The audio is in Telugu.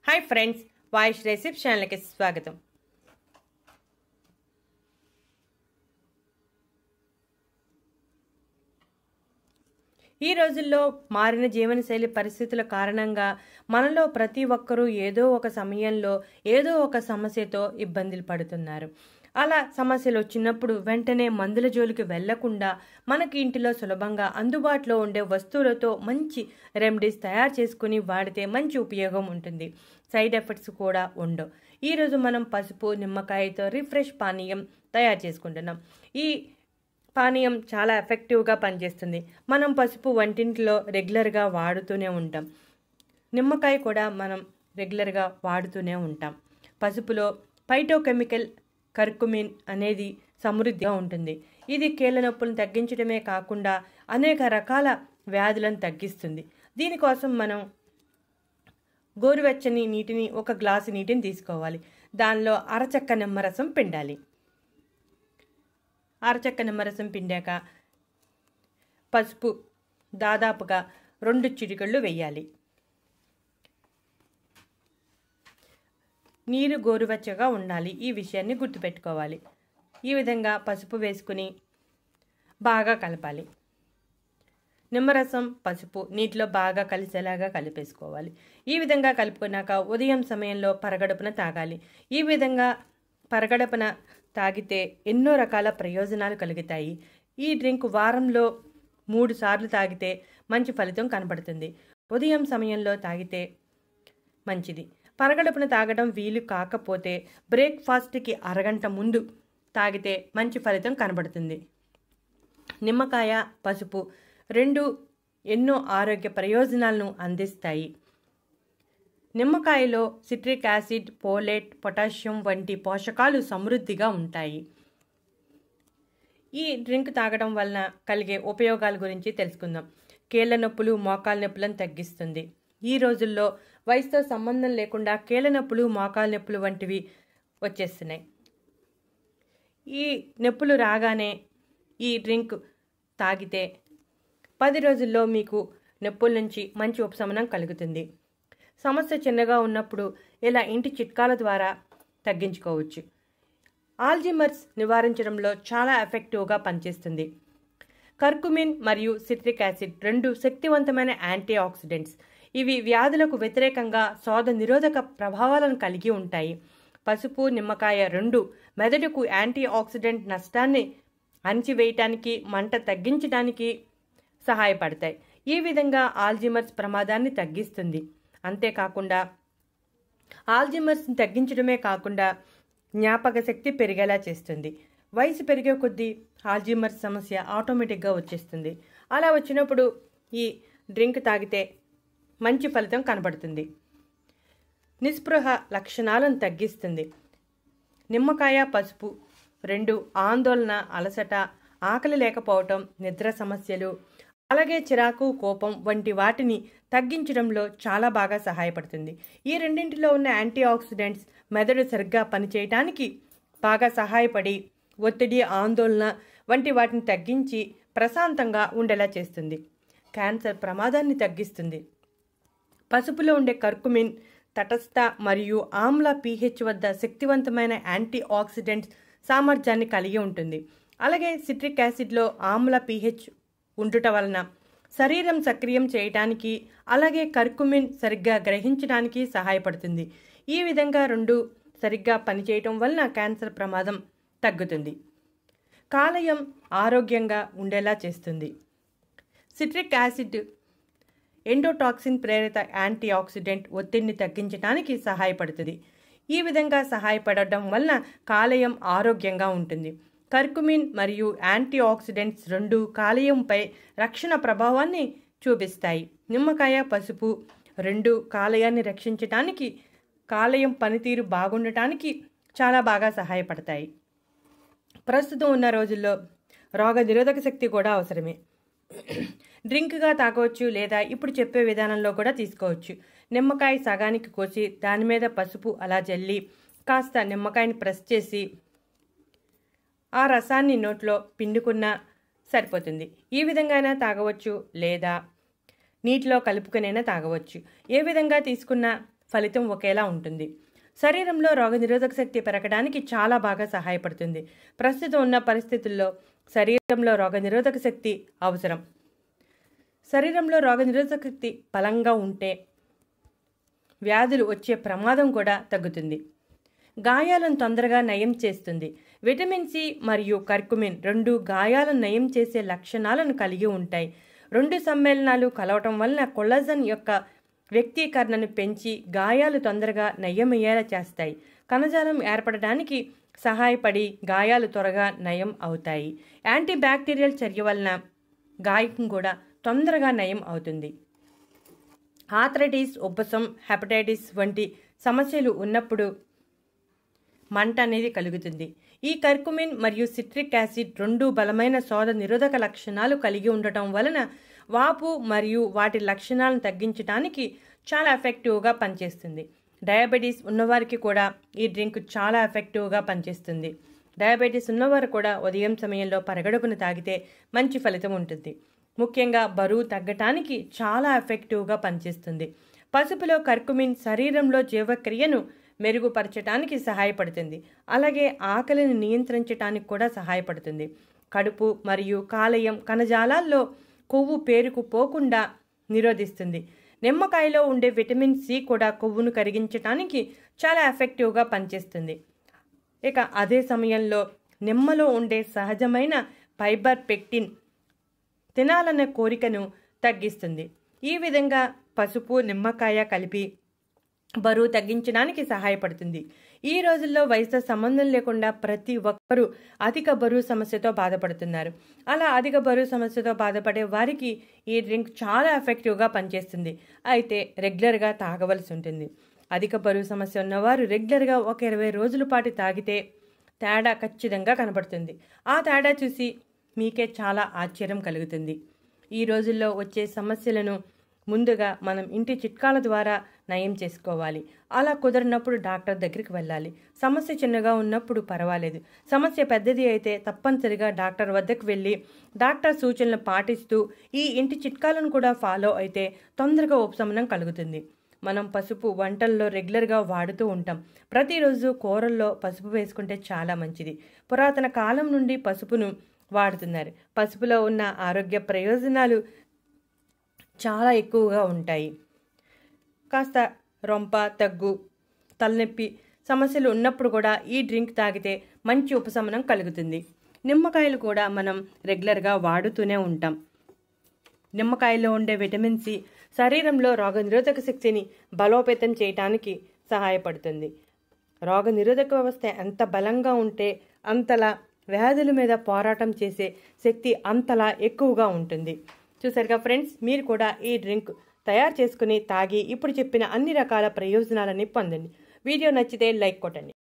हाय फ्रेंड्स, वाइश रेसिपी चैनल की स्वागतम। ఈ రోజుల్లో మారిన జీవనశైలి పరిస్థితుల కారణంగా మనలో ప్రతి ఒక్కరూ ఏదో ఒక సమయంలో ఏదో ఒక సమస్యతో ఇబ్బందులు పడుతున్నారు. అలా సమస్యలు వచ్చినప్పుడు వెంటనే మందుల జోలికి వెళ్లకుండా మనకి ఇంటిలో సులభంగా అందుబాటులో ఉండే వస్తువులతో మంచి రెమెడీస్ తయారు చేసుకుని వాడితే మంచి ఉపయోగం ఉంటుంది. సైడ్ ఎఫెక్ట్స్ కూడా ఉండవు. ఈరోజు మనం పసుపు నిమ్మకాయతో రిఫ్రెష్ పానీయం తయారు చేసుకుంటున్నాం. ఈ పానీయం చాలా ఎఫెక్టివ్గా పనిచేస్తుంది. మనం పసుపు వంటింట్లో రెగ్యులర్గా వాడుతూనే ఉంటాం. నిమ్మకాయ కూడా మనం రెగ్యులర్గా వాడుతూనే ఉంటాం. పసుపులో ఫైటోకెమికల్ కర్కుమిన్ అనేది సమృద్ధిగా ఉంటుంది. ఇది కీళ్ళ నొప్పులను తగ్గించడమే కాకుండా అనేక రకాల వ్యాధులను తగ్గిస్తుంది. దీనికోసం మనం గోరువెచ్చని నీటిని, ఒక గ్లాసు నీటిని తీసుకోవాలి. దానిలో అరచక్క నిమ్మరసం పిండాలి. అరచక్క నిమ్మరసం పిండాక పసుపు దాదాపుగా 2 చిటికెళ్ళు వేయాలి. నీరు గోరువెచ్చగా ఉండాలి. ఈ విషయాన్ని గుర్తుపెట్టుకోవాలి. ఈ విధంగా పసుపు వేసుకుని బాగా కలపాలి. నిమ్మరసం పసుపు నీటిలో బాగా కలిసేలాగా కలిపేసుకోవాలి. ఈ విధంగా కలుపుకున్నాక ఉదయం సమయంలో పరగడుపున తాగాలి. ఈ విధంగా పరగడుపున తాగితే ఎన్నో రకాల ప్రయోజనాలు కలుగుతాయి. ఈ డ్రింక్ వారంలో 3 సార్లు తాగితే మంచి ఫలితం కనబడుతుంది. ఉదయం సమయంలో తాగితే మంచిది. పరగడుపున తాగడం వీలు కాకపోతే బ్రేక్ఫాస్ట్కి అరగంట ముందు తాగితే మంచి ఫలితం కనబడుతుంది. నిమ్మకాయ పసుపు 2 ఎన్నో ఆరోగ్య ప్రయోజనాలను అందిస్తాయి. నిమ్మకాయలో సిట్రిక్ యాసిడ్, ఫోలేట్, పొటాషియం వంటి పోషకాలు సమృద్ధిగా ఉంటాయి. ఈ డ్రింక్ తాగడం వలన కలిగే ఉపయోగాల గురించి తెలుసుకుందాం. కీళ్ళ నొప్పులు, మోకాళ్ళ నొప్పులను తగ్గిస్తుంది. ఈ రోజుల్లో వయసుతో సంబంధం లేకుండా కీళ్ళ నొప్పులు, మోకాళ్ళ నొప్పులు వంటివి వచ్చేస్తున్నాయి. ఈ నొప్పులు రాగానే ఈ డ్రింక్ తాగితే 10 రోజుల్లో మీకు నొప్పుల నుంచి మంచి ఉపశమనం కలుగుతుంది. సమస్య చిన్నగా ఉన్నప్పుడు ఇలా ఇంటి చిట్కాల ద్వారా తగ్గించుకోవచ్చు. ఆల్జీమర్స్ నివారించడంలో చాలా ఎఫెక్టివ్గా పనిచేస్తుంది. కర్కుమిన్ మరియు సిట్రిక్ యాసిడ్ 2 శక్తివంతమైన యాంటీ ఆక్సిడెంట్స్. ఇవి వ్యాధులకు వ్యతిరేకంగా శోథ నిరోధక ప్రభావాలను కలిగి ఉంటాయి. పసుపు నిమ్మకాయ 2 మెదడుకు యాంటీ ఆక్సిడెంట్ నష్టాన్ని అణిచివేయటానికి, మంట తగ్గించడానికి సహాయపడతాయి. ఈ విధంగా ఆల్జీమర్స్ ప్రమాదాన్ని తగ్గిస్తుంది. అంతేకాకుండా ఆల్జీమర్స్ని తగ్గించడమే కాకుండా జ్ఞాపక శక్తి పెరిగేలా చేస్తుంది. వయసు పెరిగే కొద్దీ ఆల్జీమర్స్ సమస్య ఆటోమేటిక్గా వచ్చేస్తుంది. అలా వచ్చినప్పుడు ఈ డ్రింక్ తాగితే మంచి ఫలితం కనబడుతుంది. నిస్పృహ లక్షణాలను తగ్గిస్తుంది. నిమ్మకాయ పసుపు 2 ఆందోళన, అలసట, ఆకలి లేకపోవటం, నిద్ర సమస్యలు, అలాగే చిరాకు, కోపం వంటి వాటిని తగ్గించడంలో చాలా బాగా సహాయపడుతుంది. ఈ రెండింటిలో ఉన్న యాంటీ ఆక్సిడెంట్స్ మెదడు సరిగ్గా పనిచేయటానికి బాగా సహాయపడి ఒత్తిడి, ఆందోళన వంటి వాటిని తగ్గించి ప్రశాంతంగా ఉండేలా చేస్తుంది. క్యాన్సర్ ప్రమాదాన్ని తగ్గిస్తుంది. పసుపులో ఉండే కర్కుమిన్ తటస్థ మరియు ఆమ్ల pH వద్ద శక్తివంతమైన యాంటీ ఆక్సిడెంట్స్ సామర్థ్యాన్ని కలిగి ఉంటుంది. అలాగే సిట్రిక్ యాసిడ్లో ఆమ్ల pH ఉండుట వలన శరీరం సక్రియం చేయటానికి, అలాగే కర్కుమిన్ సరిగ్గా గ్రహించడానికి సహాయపడుతుంది. ఈ విధంగా 2 సరిగ్గా పనిచేయటం వలన క్యాన్సర్ ప్రమాదం తగ్గుతుంది. కాలేయం ఆరోగ్యంగా ఉండేలా చేస్తుంది. సిట్రిక్ యాసిడ్ ఎండోటాక్సిన్ ప్రేరిత యాంటీ ఆక్సిడెంట్ ఒత్తిడిని తగ్గించడానికి సహాయపడుతుంది. ఈ విధంగా సహాయపడటం వలన కాలేయం ఆరోగ్యంగా ఉంటుంది. కర్కుమిన్ మరియు యాంటీ ఆక్సిడెంట్స్ 2 కాలేయంపై రక్షణ ప్రభావాన్ని చూపిస్తాయి. నిమ్మకాయ పసుపు 2 కాలేయాన్ని రక్షించడానికి, కాలేయం పనితీరు బాగుండటానికి చాలా బాగా సహాయపడతాయి. ప్రస్తుతం ఉన్న రోజుల్లో రోగ నిరోధక శక్తి కూడా అవసరమే. డ్రింక్గా తాగవచ్చు లేదా ఇప్పుడు చెప్పే విధానంలో కూడా తీసుకోవచ్చు. నిమ్మకాయ సగానికి కోసి దాని మీద పసుపు అలా జల్లి కాస్త నిమ్మకాయని ప్రెస్ చేసి ఆ రసాన్ని నోట్లో పిండుకున్నా సరిపోతుంది. ఈ విధంగానే తాగవచ్చు లేదా నీటిలో కలుపుకునైనా తాగవచ్చు. ఏ విధంగా తీసుకున్నా ఫలితం ఒకేలా ఉంటుంది. శరీరంలో రోగనిరోధక శక్తి పెరగడానికి చాలా బాగా సహాయపడుతుంది. ప్రస్తుతం ఉన్న పరిస్థితుల్లో శరీరంలో రోగనిరోధక శక్తి అవసరం. శరీరంలో రోగనిరోధక శక్తి బలంగా ఉంటే వ్యాధులు వచ్చే ప్రమాదం కూడా తగ్గుతుంది. గాయాలను తొందరగా నయం చేస్తుంది. విటమిన్ సి మరియు కర్కుమిన్ రెండు గాయాలను నయం చేసే లక్షణాలను కలిగి ఉంటాయి. రెండు సమ్మేళనాలు కలవటం వలన కొల్లాజన్ యొక్క వ్యక్తీకరణను పెంచి గాయాలు తొందరగా నయమయ్యేలా చేస్తాయి. కణజాలం ఏర్పడడానికి సహాయపడి గాయాలు త్వరగా నయం అవుతాయి. యాంటీబ్యాక్టీరియల్ చర్య వలన గాయం కూడా తొందరగా నయం అవుతుంది. ఆర్థరైటిస్, ఉబ్బసం, హెపటైటిస్ వంటి సమస్యలు ఉన్నప్పుడు మంట అనేది కలుగుతుంది. ఈ కర్కుమిన్ మరియు సిట్రిక్ యాసిడ్ రెండు బలమైన శోథ నిరోధక లక్షణాలు కలిగి ఉండటం వలన వాపు మరియు వాటి లక్షణాలను తగ్గించడానికి చాలా ఎఫెక్టివ్గా పనిచేస్తుంది. డయాబెటీస్ ఉన్నవారికి కూడా ఈ డ్రింక్ చాలా ఎఫెక్టివ్గా పనిచేస్తుంది. డయాబెటీస్ ఉన్నవారు కూడా ఉదయం సమయంలో పరగడుపున తాగితే మంచి ఫలితం ఉంటుంది. ముఖ్యంగా బరువు తగ్గటానికి చాలా ఎఫెక్టివ్గా పనిచేస్తుంది. పసుపులో కర్కుమిన్ శరీరంలో జీవక్రియను మెరుగుపరచడానికి సహాయపడుతుంది. అలాగే ఆకలిని నియంత్రించడానికి కూడా సహాయపడుతుంది. కడుపు మరియు కాలేయం కణజాలాల్లో కొవ్వు పేరుకుపోకుండా నిరోధిస్తుంది. నిమ్మకాయలో ఉండే విటమిన్ సి కూడా కొవ్వును కరిగించడానికి చాలా ఎఫెక్టివ్గా పనిచేస్తుంది. ఇక అదే సమయంలో నిమ్మలో ఉండే సహజమైన ఫైబర్ పెక్టిన్ తినాలనే కోరికను తగ్గిస్తుంది. ఈ విధంగా పసుపు, నిమ్మకాయ కలిపి బరువు తగ్గించడానికి సహాయపడుతుంది. ఈ రోజుల్లో వయసుతో సంబంధం లేకుండా ప్రతి ఒక్కరూ అధిక బరువు సమస్యతో బాధపడుతున్నారు. అలా అధిక బరువు సమస్యతో బాధపడే వారికి ఈ డ్రింక్ చాలా ఎఫెక్టివ్గా పనిచేస్తుంది. అయితే రెగ్యులర్గా తాగవలసి ఉంటుంది. అధిక బరువు సమస్య ఉన్నవారు రెగ్యులర్గా ఒక 20 రోజుల పాటు తాగితే తేడా ఖచ్చితంగా కనబడుతుంది. ఆ తేడా చూసి మీకే చాలా ఆశ్చర్యం కలుగుతుంది. ఈ రోజుల్లో వచ్చే సమస్యలను ముందుగా మనం ఇంటి చిట్కాల ద్వారా నయం చేసుకోవాలి. అలా కుదరినప్పుడు డాక్టర్ దగ్గరికి వెళ్ళాలి. సమస్య చిన్నగా ఉన్నప్పుడు పర్వాలేదు. సమస్య పెద్దది అయితే తప్పనిసరిగా డాక్టర్ వద్దకు వెళ్ళి డాక్టర్ సూచనలు పాటిస్తూ ఈ ఇంటి చిట్కాలను కూడా ఫాలో అయితే తొందరగా ఉపశమనం కలుగుతుంది. మనం పసుపు వంటల్లో రెగ్యులర్గా వాడుతూ ఉంటాం. ప్రతిరోజు కూరల్లో పసుపు వేసుకుంటే చాలా మంచిది. పురాతన కాలం నుండి పసుపును వాడుతున్నారు. పసుపులో ఉన్న ఆరోగ్య ప్రయోజనాలు చాలా ఎక్కువగా ఉంటాయి. కాస్త రొంప, దగ్గు, తలనొప్పి సమస్యలు ఉన్నప్పుడు కూడా ఈ డ్రింక్ తాగితే మంచి ఉపశమనం కలుగుతుంది. నిమ్మకాయలు కూడా మనం రెగ్యులర్గా వాడుతూనే ఉంటాం. నిమ్మకాయలో ఉండే విటమిన్ సి శరీరంలో రోగనిరోధక శక్తిని బలోపేతం చేయడానికి సహాయపడుతుంది. రోగనిరోధక వ్యవస్థ ఎంత బలంగా ఉంటే అంతలా వ్యాధుల మీద పోరాటం చేసే శక్తి అంతలా ఎక్కువగా ఉంటుంది. చూసారుగా ఫ్రెండ్స్, మీరు కూడా ఈ డ్రింక్ తయారు చేసుకుని తాగి ఇప్పుడు చెప్పిన అన్ని రకాల ప్రయోజనాలని పొందండి. వీడియో నచ్చితే లైక్ కొట్టండి.